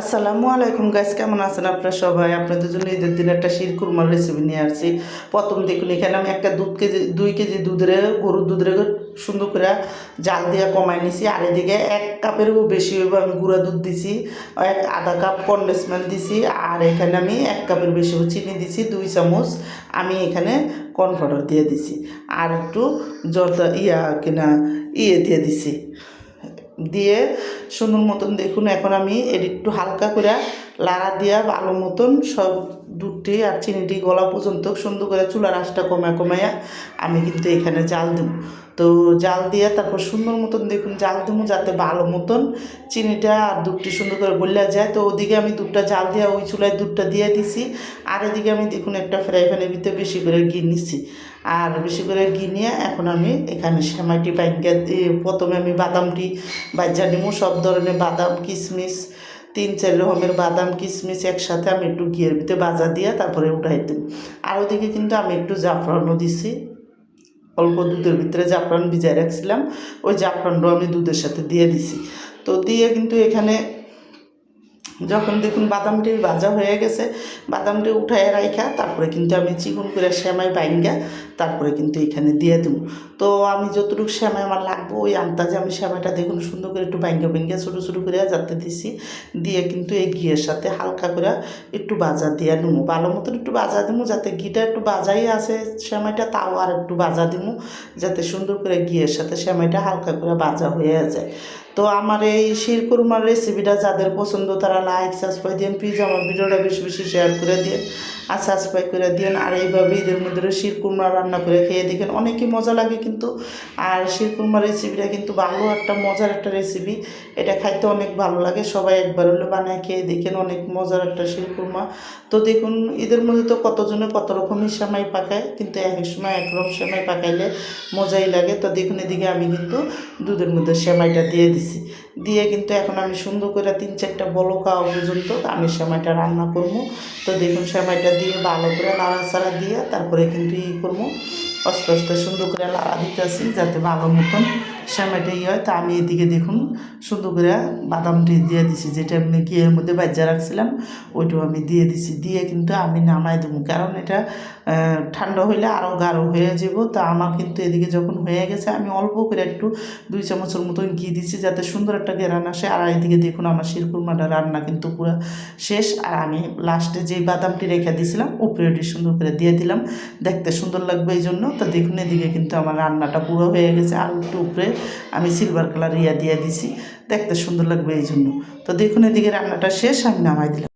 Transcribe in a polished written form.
আসসালামু আলাইকুম গাইস, কেমন আছেন আপনারা সবাই? আপনাদের জন্য ঈদের দিন একটা শির কুরমার রেসিপি নিয়ে আসছি। প্রথম দেখুন, এখানে আমি একটা 2 কেজি দুধের গরুর দুধের সুন্দর করে জাল দিয়ে কমাই নিছি। আর এদিকে 1 কাপেরও বেশি হইব আমি গুঁড়া দুধ দিছি, আধা কাপ কনডেন্স মিল্ক দিছি। আর এখানে আমি 1 কাপের বেশি চিনি দিছি, 2 চামচ আমি এখানে কর্নফ্লাওয়ার দিয়ে দিছি। আর একটু দিয়ে দিছি, দিয়ে সুন্দর মতন দেখুন। এখন আমি এর একটু হালকা করে লাড়া দিয়া ভালো মতন সব দুধটি আর চিনিটি গলা পর্যন্ত সুন্দর করে চুলার আঁচটা কমায়া আমি কিন্তু এখানে জাল দেব। তো জাল দিয়ে তারপর সুন্দর মতন দেখুন জাল দেবো, যাতে ভালো মতন চিনিটা আর দুধটি সুন্দর করে গলিয়া যায়। তো ওদিকে আমি দুধটা জাল দিয়ে ওই চুলায় দুধটা দিয়ে দিছি। আর এদিকে আমি দেখুন একটা ফ্রাই প্যানের ভিতরে বেশি করে ঘি নিচ্ছি। আর বেশি করে ঘি নিয়ে এখন আমি এখানে সেমাইটি বাইঙ্গা দিয়ে প্রথমে আমি বাদামটি ভাজা নিব। সব ধরনের বাদাম কিশমিশ, 3-4 রকমের বাদাম কিশমিশ একসাথে আমি একটু ঘিয়ের ভিতরে ভাজা দিয়ে তারপরে উঠাই দেব। আর ওদিকে কিন্তু আমি একটু জাফরানও দিছি, অল্প দুধের ভিতরে জাফরান ভিজাই রাখছিলাম, ওই জাফরানটাও আমি দুধের সাথে দিয়ে দিছি। তো দিয়ে কিন্তু এখানে যখন দেখুন বাদামটি ভাজা হয়ে গেছে, বাদামটি উঠায় রাইখা তারপরে কিন্তু আমি চিকন করে সেমাই বাইঙ্গা তারপরে কিন্তু এখানে দিয়ে দেবো। তো আমি যতটুকু সেমাই আমার লাগবে ওই আন্দাজে আমি সেমাইটা দেখুন সুন্দর করে একটু বাইঙ্গা ছোটো ছোটো করে যাতে দিছি, দিয়ে কিন্তু এই ঘিয়ের সাথে হালকা করে একটু ভাজা দিয়ে নেবো, ভালো মতন একটু ভাজা দেবো, যাতে ঘিটা একটু ভাজাই আছে সেমাইটা, তাও আর একটু ভাজা দেবো, যাতে সুন্দর করে ঘিয়ের সাথে সেমাইটা হালকা করে ভাজা হয়ে যায়। তো আমার এই শির কুরমার রেসিপিটা যাদের পছন্দ তারা লাইক সাবস্ক্রাইব দিন, প্লিজ আমার ভিডিওটা বেশি বেশি শেয়ার করে দিন আর সাবস্ক্রাইব করে দিন। আর এইভাবে ঈদের মধ্যে শির কুরমা রান্না করে খেয়ে দেখেন, অনেকই মজা লাগে কিন্তু। আর শির কুরমার রেসিপিটা কিন্তু ভালো একটা মজার একটা রেসিপি, এটা খাইতে অনেক ভালো লাগে। সবাই একবার হলে বানায় খেয়ে দেখেন, অনেক মজার একটা শির কুরমা। তো দেখুন ঈদের মধ্যে তো কতজনে কত রকমই সেমাই পাকায়, কিন্তু এক সময় একরকম সেমাই পাকাইলে মজাই লাগে। তো দেখুন এদিকে আমি কিন্তু দুধের মধ্যে সেমাইটা দিয়ে দিছি, দিয়ে কিন্তু এখন আমি সুন্দর করে 3-4টা বলক খাওয়া পর্যন্ত আমি সেমাইটা রান্না করবো। তো দেখুন সেমাইটা দিয়ে ভালো করে নাড়াচাড়া দিয়ে তারপরে কিন্তু করবো, আস্তে আস্তে সুন্দর করে লাড়া দিতেছি যাতে ভালো মতন সেমাইটা হয়। তা আমি এদিকে দেখুন সুন্দর করে বাদামটি দিয়ে দিছি, যেটা আমি ঘিয়ের মধ্যে ভাজা রাখছিলাম ওইটাও আমি দিয়ে দিছি, দিয়ে কিন্তু আমি নামাই দেবো, কারণ এটা ঠান্ডা হইলে আরও গাঢ় হয়ে যাব। তা আমার কিন্তু এদিকে যখন হয়ে গেছে আমি অল্প করে একটু 2 চামচের মতন ঘি দিছি, যাতে সুন্দর একটা ঘেরান আসে। আর এদিকে দেখুন আমার শিরকুরমাটা রান্না কিন্তু পুরো শেষ। আর আমি লাস্টে যেই বাদামটি রেখে দিয়েছিলাম উপরে ওটি সুন্দর করে দিয়ে দিলাম, দেখতে সুন্দর লাগবে এই জন্য। তো দেখুন এদিকে কিন্তু আমার রান্নাটা পুরো হয়ে গেছে, আর একটু উপরে আমি সিলভার কালার দিয়ে দিছি, দেখতে সুন্দর লাগবে এই জন্য। তো দেখুন এদিকে রান্নাটা শেষ, আমি নামাই দিলাম।